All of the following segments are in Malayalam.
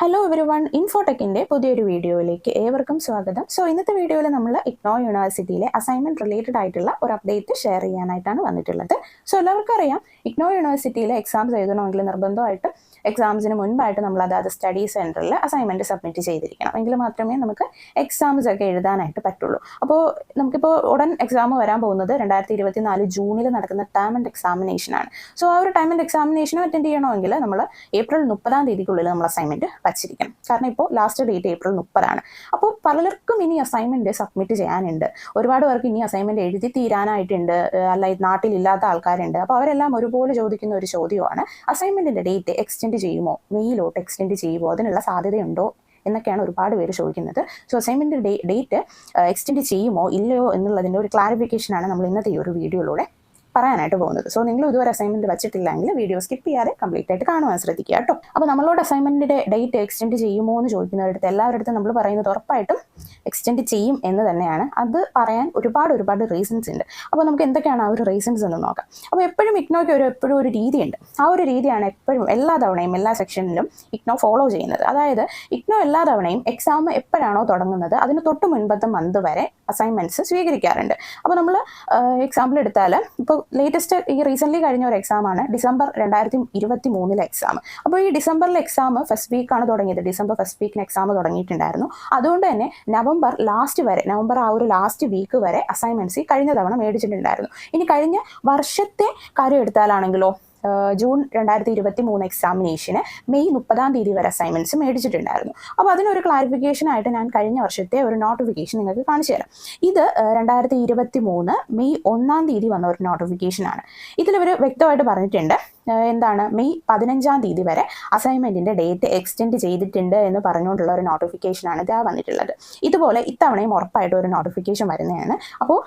ഹലോ എവരി വൺ, ഇൻഫോടെക്കിൻ്റെ പുതിയൊരു വീഡിയോയിലേക്ക് ഏവർക്കും സ്വാഗതം. സോ ഇന്നത്തെ വീഡിയോയിൽ നമ്മൾ ഇഗ്നോ യൂണിവേഴ്സിറ്റിയിലെ അസൈൻമെൻറ്റ് റിലേറ്റഡ് ആയിട്ടുള്ള ഒരു അപ്ഡേറ്റ് ഷെയർ ചെയ്യാനായിട്ടാണ് വന്നിട്ടുള്ളത്. സോ എല്ലാവർക്കും അറിയാം, ഇഗ്നോ യൂണിവേഴ്സിറ്റിയിലെ എക്സാംസ് എഴുതണമെങ്കിൽ നിർബന്ധമായിട്ടും എക്സാംസിന് മുൻപായിട്ട് നമ്മൾ അതായത് സ്റ്റഡി സെൻറ്ററിൽ അസൈൻമെൻറ്റ് സബ്മിറ്റ് ചെയ്തിരിക്കണം. എങ്കിൽ മാത്രമേ നമുക്ക് എക്സാംസ് ഒക്കെ എഴുതാനായിട്ട് പറ്റുള്ളൂ. അപ്പോൾ നമുക്കിപ്പോൾ ഉടൻ എക്സാം വരാൻ പോകുന്നത് 2024 ജൂണിൽ നടക്കുന്ന ടേം ആൻഡ് എക്സാമിനേഷനാണ്. സോ ആ ഒരു ടേം ആൻഡ് എക്സാമിനേഷനും അറ്റൻഡ് ചെയ്യണമെങ്കിൽ നമ്മൾ ഏപ്രിൽ 30 നമ്മൾ അസൈൻമെൻറ്റ് വച്ചിരിക്കണം. കാരണം ഇപ്പോൾ ലാസ്റ്റ് ഡേറ്റ് ഏപ്രിൽ 30. അപ്പോൾ പലർക്കും ഇനി അസൈൻമെൻറ്റ് സബ്മിറ്റ് ചെയ്യാനുണ്ട്. ഒരുപാട് പേർക്ക് ഇനി അസൈൻമെൻറ്റ് എഴുതി തീരാനായിട്ടുണ്ട്, അല്ല നാട്ടിലില്ലാത്ത ആൾക്കാരുണ്ട്. അപ്പോൾ അവരെല്ലാം ഒരുപോലെ ചോദിക്കുന്ന ഒരു ചോദ്യമാണ്, അസൈൻമെൻറ്റിൻ്റെ ഡേറ്റ് എക്സ്റ്റെൻഡ് ചെയ്യുമോ, മെയിലോട്ട് എക്സ്റ്റെൻഡ് ചെയ്യുമോ, അതിനുള്ള സാധ്യതയുണ്ടോ എന്നൊക്കെയാണ് ഒരുപാട് പേര് ചോദിക്കുന്നത്. സോ അസൈൻമെൻറ്റ് ഡേറ്റ് എക്സ്റ്റെൻഡ് ചെയ്യുമോ ഇല്ലയോ എന്നുള്ളതിൻ്റെ ഒരു ക്ലാരിഫിക്കേഷനാണ് നമ്മൾ ഇന്നത്തെ ഈ ഒരു വീഡിയോയിലൂടെ പറയാനായിട്ട് പോകുന്നത്. സോ നിങ്ങൾ ഇതുവരെ അസൈൻമെൻറ്റ് വെച്ചിട്ടില്ലെങ്കിൽ വീഡിയോ സ്കിപ്പ് ചെയ്യാതെ കംപ്ലീറ്റ് ആയിട്ട് കാണുവാൻ ശ്രദ്ധിക്കുക കേട്ടോ. അപ്പോൾ നമ്മളോട് അസൈൻമെൻറ്റിൻ്റെ ഡേറ്റ് എക്സ്റ്റെൻഡ് ചെയ്യുമോ എന്ന് ചോദിക്കുന്നവരുടെ എല്ലാവരുടെ നമ്മൾ പറയുന്നത് ഉറപ്പായിട്ടും എക്സ്റ്റെൻഡ് ചെയ്യും എന്ന് തന്നെയാണ്. അത് പറയാൻ ഒരുപാട് റീസൺസ് ഉണ്ട്. അപ്പോൾ നമുക്ക് എന്തൊക്കെയാണ് ആ ഒരു റീസൺസ് എന്ന് നോക്കാം. അപ്പോൾ എപ്പോഴും ഇഗ്നോയ്ക്ക് എപ്പോഴും ഒരു രീതിയുണ്ട്. ആ ഒരു രീതിയാണ് എപ്പോഴും എല്ലാ തവണയും എല്ലാ സെക്ഷനിലും ഇഗ്നോ ഫോളോ ചെയ്യുന്നത്. അതായത് ഇഗ്നോ എല്ലാ തവണയും എക്സാം എപ്പോഴാണോ തുടങ്ങുന്നത് അതിന് തൊട്ട് മുൻപത്തെ മന്ത് വരെ അസൈൻമെൻറ്റ്സ് സ്വീകരിക്കാറുണ്ട്. അപ്പോൾ നമ്മൾ എക്സാമ്പിൾ എടുത്താൽ ഇപ്പോൾ ലേറ്റസ്റ്റ് ഈ റീസെൻ്റ്ലി കഴിഞ്ഞ ഒരു എക്സാമാണ് ഡിസംബർ 2023 എക്സാം. അപ്പോൾ ഈ ഡിസംബറിലെ എക്സാം ഫസ്റ്റ് വീക്കാണ് തുടങ്ങിയത്. ഡിസംബർ ഫസ്റ്റ് വീക്കിന് എക്സാം തുടങ്ങിയിട്ടുണ്ടായിരുന്നു. അതുകൊണ്ട് തന്നെ നവംബർ ആ ഒരു ലാസ്റ്റ് വീക്ക് വരെ അസൈൻമെൻറ്റ്സ് കഴിഞ്ഞ തവണ മേടിച്ചിട്ടുണ്ടായിരുന്നു. ഇനി കഴിഞ്ഞ വർഷത്തെ കാര്യം എടുത്താലാണെങ്കിലോ ജൂൺ 2023 എക്സാമിനേഷന് മെയ് 30 വരെ അസൈൻമെൻറ്റ്സ് മേടിച്ചിട്ടുണ്ടായിരുന്നു. അപ്പോൾ അതിനൊരു ക്ലാരിഫിക്കേഷൻ ആയിട്ട് ഞാൻ കഴിഞ്ഞ വർഷത്തെ ഒരു നോട്ടിഫിക്കേഷൻ നിങ്ങൾക്ക് കാണിച്ചു തരാം. ഇത് 2023 മെയ് 1 വന്ന ഒരു നോട്ടിഫിക്കേഷനാണ്. ഇതിലിവർ വ്യക്തമായിട്ട് പറഞ്ഞിട്ടുണ്ട് എന്താണ്, മെയ് 15 വരെ അസൈൻമെൻറ്റിൻ്റെ ഡേറ്റ് എക്സ്റ്റെൻഡ് ചെയ്തിട്ടുണ്ട് എന്ന് പറഞ്ഞുകൊണ്ടുള്ള ഒരു നോട്ടിഫിക്കേഷനാണ് ഇതാ വന്നിട്ടുള്ളത്. ഇതുപോലെ ഇത്തവണയും ഉറപ്പായിട്ടും ഒരു നോട്ടിഫിക്കേഷൻ വരുന്നതാണ്. അപ്പോൾ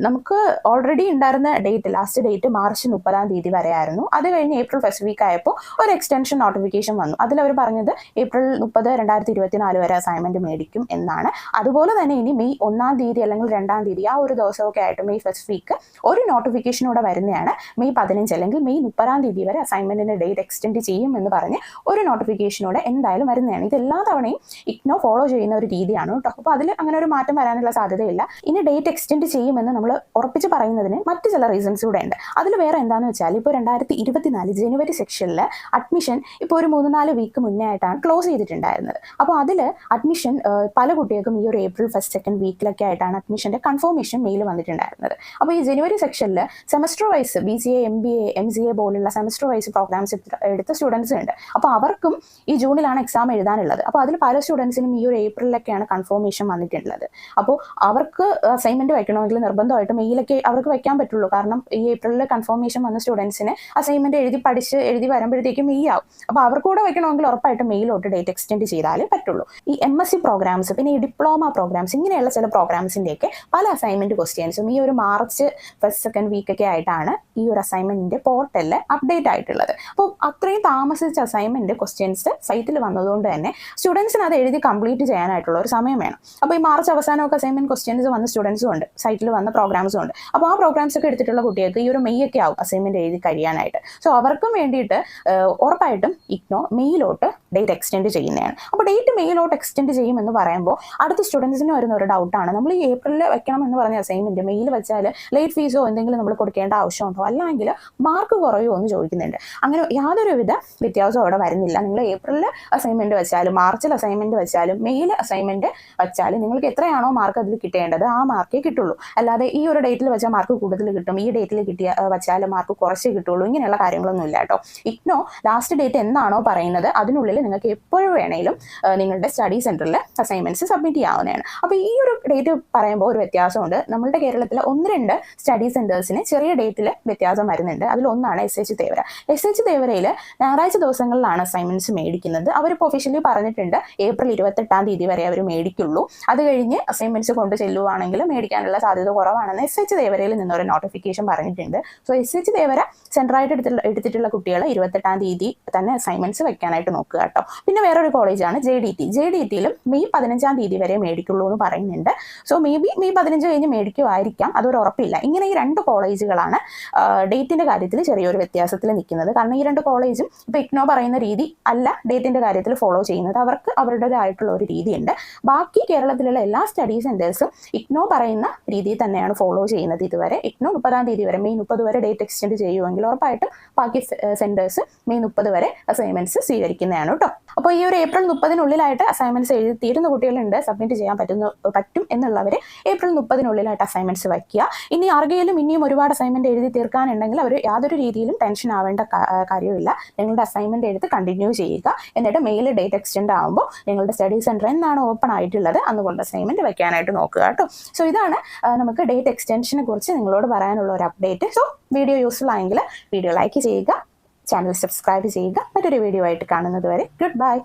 നമുക്ക് ഓൾറെഡി ഉണ്ടായിരുന്ന ഡേറ്റ് ലാസ്റ്റ് ഡേറ്റ് മാർച്ച് 30 വരെ ആയിരുന്നു. അത് കഴിഞ്ഞ് ഏപ്രിൽ ഫസ്റ്റ് വീക്ക് ആയപ്പോൾ ഒരു എക്സ്റ്റൻഷൻ നോട്ടിഫിക്കേഷൻ വന്നു. അതിലവർ പറഞ്ഞത് ഏപ്രിൽ 30, 2024 വരെ അസൈൻമെൻറ്റ് മേടിക്കും എന്നാണ്. അതുപോലെ തന്നെ ഇനി മെയ് 1 അല്ലെങ്കിൽ 2 ആ ഒരു ദിവസമൊക്കെ ആയിട്ട് മെയ് ഫസ്റ്റ് വീക്ക് ഒരു നോട്ടിഫിക്കേഷനൂടെ വരുന്നതാണ്. മെയ് 15 അല്ലെങ്കിൽ മെയ് 30 വരെ അസൈൻമെൻറ്റിൻ്റെ ഡേറ്റ് എക്സ്റ്റെൻഡ് ചെയ്യും എന്ന് പറഞ്ഞ് ഒരു നോട്ടിഫിക്കേഷനോടെ എന്തായാലും വരുന്നതാണ്. ഇത് എല്ലാ തവണയും ഇഗ്നോ ഫോളോ ചെയ്യുന്ന ഒരു രീതിയാണ് കേട്ടോ. അപ്പോൾ അതിൽ അങ്ങനെ ഒരു മാറ്റം വരാനുള്ള സാധ്യതയില്ല. ഇനി ഡേറ്റ് എക്സ്റ്റെൻഡ് ചെയ്യുമെന്ന് നമ്മൾ ഉറപ്പിച്ച് പറയുന്നതിന് മറ്റ് ചില റീസൺസ് കൂടെ ഉണ്ട്. അതിൽ വേറെ എന്താണെന്ന് വെച്ചാൽ ഇപ്പോൾ 2024 ജനുവരി സെക്ഷനിൽ അഡ്മിഷൻ ഇപ്പോൾ ഒരു 3-4 വീക്ക് മുന്നേ ആയിട്ടാണ് ക്ലോസ് ചെയ്തിട്ടുണ്ടായിരുന്നത്. അപ്പോൾ അതിൽ അഡ്മിഷൻ പല കുട്ടികൾക്കും ഈ ഒരു ഏപ്രിൽ ഫസ്റ്റ് സെക്കൻഡ് വീക്കിലൊക്കെ ആയിട്ടാണ് അഡ്മിഷൻ്റെ കൺഫർമേഷൻ മെയിൽ വന്നിട്ടുണ്ടായിരുന്നത്. അപ്പോൾ ഈ ജനുവരി സെക്ഷനിൽ semester wise BCA, MBA, MCA പോലുള്ള സെമസ്റ്റർ വൈസ് പ്രോഗ്രാംസ് എടുത്ത സ്റ്റുഡൻസ് ഉണ്ട്. അപ്പോൾ അവർക്കും ഈ ജൂണിലാണ് എക്സാം എഴുതാനുള്ളത്. അപ്പോൾ അതിൽ പല സ്റ്റുഡൻസിനും ഈ ഒരു ഏപ്രിലൊക്കെയാണ് കൺഫർമേഷൻ വന്നിട്ടുള്ളത്. അപ്പോൾ അവർക്ക് അസൈൻമെൻറ്റ് വയ്ക്കണമെങ്കിൽ നിർബന്ധമായിട്ട് മെയിലൊക്കെ അവർക്ക് വയ്ക്കാൻ പറ്റുള്ളൂ. കാരണം ഈ ഏപ്രിലിൽ കൺഫർമേഷൻ വന്ന സ്റ്റുഡൻസിന് അസൈൻമെൻറ്റ് എഴുതി വരുമ്പോഴത്തേക്കും മെയ് ആവും. അപ്പോൾ അവർക്ക് കൂടെ വയ്ക്കണമെങ്കിൽ ഉറപ്പായിട്ട് മെയിലോട്ട് ഡേറ്റ് എക്സ്റ്റെൻഡ് ചെയ്താലേ പറ്റുള്ളൂ. ഈ MSc പ്രോഗ്രാംസ്, പിന്നെ ഈ ഡിപ്ലോമ പ്രോഗ്രാംസ്, ഇങ്ങനെയുള്ള ചില പ്രോഗ്രാംസിൻ്റെയൊക്കെ പല അസൈൻമെൻറ്റ് ക്വസ്റ്റ്യൻസും ഈ ഒരു മാർച്ച് ഫസ്റ്റ് സെക്കൻഡ് വീക്കൊക്കെ ആയിട്ടാണ് ഈ ഒരു അസൈൻമെൻറ്റിൻ്റെ പോർട്ടലിൽ അപ്ഡേറ്റ് ആയിട്ടുള്ളത്. അപ്പോൾ അത്രയും താമസിച്ച അസൈൻമെൻറ്റ് ക്വസ്റ്റ്യൻസ് സൈറ്റിൽ വന്നതുകൊണ്ട് തന്നെ സ്റ്റുഡൻസിന് അത് എഴുതി കംപ്ലീറ്റ് ചെയ്യാനായിട്ടുള്ള ഒരു സമയം വേണം. അപ്പോൾ ഈ മാർച്ച് അവസാനമൊക്കെ അസൈൻമെൻറ്റ് ക്വസ്റ്റ്യൻസ് വന്ന സ്റ്റുഡൻസും ഉണ്ട്, സൈറ്റിൽ വന്ന പ്രോഗ്രാംസും ഉണ്ട്. അപ്പോൾ ആ പ്രോഗ്രാംസ് ഒക്കെ എടുത്തിട്ടുള്ള കുട്ടികൾക്ക് ഈ ഒരു മെയ് ഒക്കെ ആവും അസൈൻമെൻറ്റ് എഴുതി കഴിയാനായിട്ട്. സോ അവർക്കും വേണ്ടിയിട്ട് ഉറപ്പായിട്ടും ഇഗ്നോ മെയിലോട്ട് ഡേറ്റ് എക്സ്റ്റെൻഡ് ചെയ്യുന്നതാണ്. അപ്പോൾ ഡേറ്റ് മെയിലോട്ട് എക്സ്റ്റെൻഡ് ചെയ്യുമെന്ന് പറയുമ്പോൾ അടുത്ത സ്റ്റുഡൻസിന് വരുന്ന ഒരു ഡൗട്ടാണ്, നമ്മൾ ഈ ഏപ്രിലിൽ വെക്കണം എന്ന് പറഞ്ഞ അസൈൻമെൻറ്റ് മെയിൽ വെച്ചാൽ ലേറ്റ് ഫീസോ എന്തെങ്കിലും നമ്മൾ കൊടുക്കേണ്ട ആവശ്യമുണ്ടോ, അല്ലെങ്കിൽ മാർക്ക് കുറയോ എന്ന് ചോദിക്കുന്നുണ്ട്. അങ്ങനെ യാതൊരുവിധ വ്യത്യാസവും അവിടെ വരുന്നില്ല. നിങ്ങൾ ഏപ്രിലിൽ അസൈൻമെൻറ്റ് വെച്ചാലും മാർച്ചിൽ അസൈൻമെൻറ്റ് വെച്ചാലും മെയിൽ അസൈൻമെൻറ്റ് വെച്ചാലും നിങ്ങൾക്ക് എത്രയാണോ മാർക്ക് അതിൽ കിട്ടേണ്ടത് ആ മാർക്കേ കിട്ടുള്ളൂ. അല്ലാതെ ഈ ഒരു ഡേറ്റിൽ വെച്ചാൽ മാർക്ക് കൂടുതൽ കിട്ടും, ഈ ഡേറ്റിൽ വെച്ചാൽ മാർക്ക് കുറച്ചേ കിട്ടുള്ളൂ, ഇങ്ങനെയുള്ള കാര്യങ്ങളൊന്നും ഇല്ല കേട്ടോ. ഇഗ്നോ ലാസ്റ്റ് ഡേറ്റ് എന്നാണോ പറയുന്നത് അതിനുള്ളിൽ നിങ്ങൾക്ക് എപ്പോഴും വേണേലും നിങ്ങളുടെ സ്റ്റഡി സെൻറ്ററിൽ അസൈൻമെൻറ്റ്സ് സബ്മിറ്റ് ചെയ്യാവുന്നതാണ്. അപ്പോൾ ഈ ഒരു ഡേറ്റ് പറയുമ്പോൾ ഒരു വ്യത്യാസമുണ്ട്. നമ്മുടെ കേരളത്തിൽ 1-2 സ്റ്റഡി സെൻറ്റേഴ്സിന് ചെറിയ ഡേറ്റിൽ വ്യത്യാസം വരുന്നുണ്ട്. അതിലൊന്നാണ് SH തേവര. SH തേവരയിൽ ഞായറാഴ്ച ദിവസങ്ങളിലാണ് അസൈൻമെൻറ്റ്സ് മേടിക്കുന്നത്. അവരിപ്പോൾ ഒഫീഷ്യലി പറഞ്ഞിട്ടുണ്ട് ഏപ്രിൽ 28 വരെ അവർ മേടിക്കുള്ളൂ. അത് കഴിഞ്ഞ് അസൈൻമെൻറ്റ്സ് കൊണ്ട് ചെല്ലുവാണെങ്കിൽ മേടിക്കാനുള്ള സാധ്യത കുറവാണെന്ന് SH തേവരയിൽ നിന്നൊരു നോട്ടിഫിക്കേഷൻ പറഞ്ഞിട്ടുണ്ട്. സോ SH തേവര സെൻട്രായിട്ട് എടുത്തിട്ടുള്ള കുട്ടികൾ 28 തന്നെ അസൈൻമെൻറ്റ്സ് വെക്കാനായിട്ട് നോക്കുക കേട്ടോ. പിന്നെ വേറൊരു കോളേജാണ് JDTയിലും മെയ് 15 വരെ മേടിക്കുള്ളൂ എന്ന് പറയുന്നുണ്ട്. സോ മെയ് 15 കഴിഞ്ഞ് മേടിക്കുമായിരിക്കാം, അതൊരു ഉറപ്പില്ല. ഇങ്ങനെ ഈ 2 കോളേജുകളാണ് ഡേറ്റിൻ്റെ കാര്യത്തിൽ ചെറിയൊരു വ്യത്യാസം വ്യത്യാസത്തിൽ നിൽക്കുന്നത്. കാരണം ഈ 2 കോളേജും ഇപ്പോൾ ഇഗ്നോ പറയുന്ന രീതി അല്ല ഡേറ്റിൻ്റെ കാര്യത്തിൽ ഫോളോ ചെയ്യുന്നത്. അവർക്ക് അവരുടേതായിട്ടുള്ള ഒരു രീതിയുണ്ട്. ബാക്കി കേരളത്തിലുള്ള എല്ലാ സ്റ്റഡി സെൻറ്റേഴ്സും ഇഗ്നോ പറയുന്ന രീതിയിൽ തന്നെയാണ് ഫോളോ ചെയ്യുന്നത്. ഇതുവരെ ഇഗ്നോ 30-ാം തീയതി വരെ, മെയ് 30 വരെ ഡേറ്റ് എക്സ്റ്റെൻഡ് ചെയ്യുമെങ്കിൽ ഉറപ്പായിട്ടും ബാക്കി സെൻറ്റേഴ്സ് മെയ് 30 വരെ അസൈൻമെൻറ്റ്സ് സ്വീകരിക്കുന്നതാണ് കേട്ടോ. അപ്പോൾ ഈ ഒരു ഏപ്രിൽ 30-നുള്ളിലായിട്ട് അസൈൻമെൻറ്റ്സ് എഴുതി തീരുന്ന കുട്ടികളുണ്ട്, സബ്മിറ്റ് ചെയ്യാൻ പറ്റും എന്നുള്ളവർ ഏപ്രിൽ 30-നുള്ളിലായിട്ട് അസൈൻമെൻറ്റ്സ് വയ്ക്കുക. ഇനി ആർക്കെങ്കിലും ഇനിയും ഒരുപാട് അസൈൻമെൻറ്റ് എഴുതി തീർക്കാനുണ്ടെങ്കിൽ അവർ യാതൊരു രീതിയിലും ടെൻഷൻ ആവേണ്ട കാര്യമില്ല. നിങ്ങളുടെ അസൈൻമെൻറ്റ് എഴുതി കണ്ടിന്യൂ ചെയ്യുക. എന്നിട്ട് മെയിൽ ഡേറ്റ് എക്സ്റ്റെൻഡ് ആകുമ്പോൾ നിങ്ങളുടെ സ്റ്റഡി സെൻറ്റർ എന്നാണ് ഓപ്പൺ ആയിട്ടുള്ളത് അതുകൊണ്ട് അസൈൻമെൻറ്റ് വയ്ക്കാനായിട്ട് നോക്കുക കേട്ടോ. സോ ഇതാണ് നമുക്ക് ഡേറ്റ് എക്സ്റ്റൻഷനെ കുറിച്ച് നിങ്ങളോട് പറയാനുള്ള ഒരു അപ്ഡേറ്റ്. സോ വീഡിയോ യൂസ്ഫുൾ ആയെങ്കിൽ വീഡിയോ ലൈക്ക് ചെയ്യുക, ചാനൽ സബ്സ്ക്രൈബ് ചെയ്യുക. മറ്റൊരു വീഡിയോ ആയിട്ട് കാണുന്നത് വരെ ഗുഡ് ബൈ.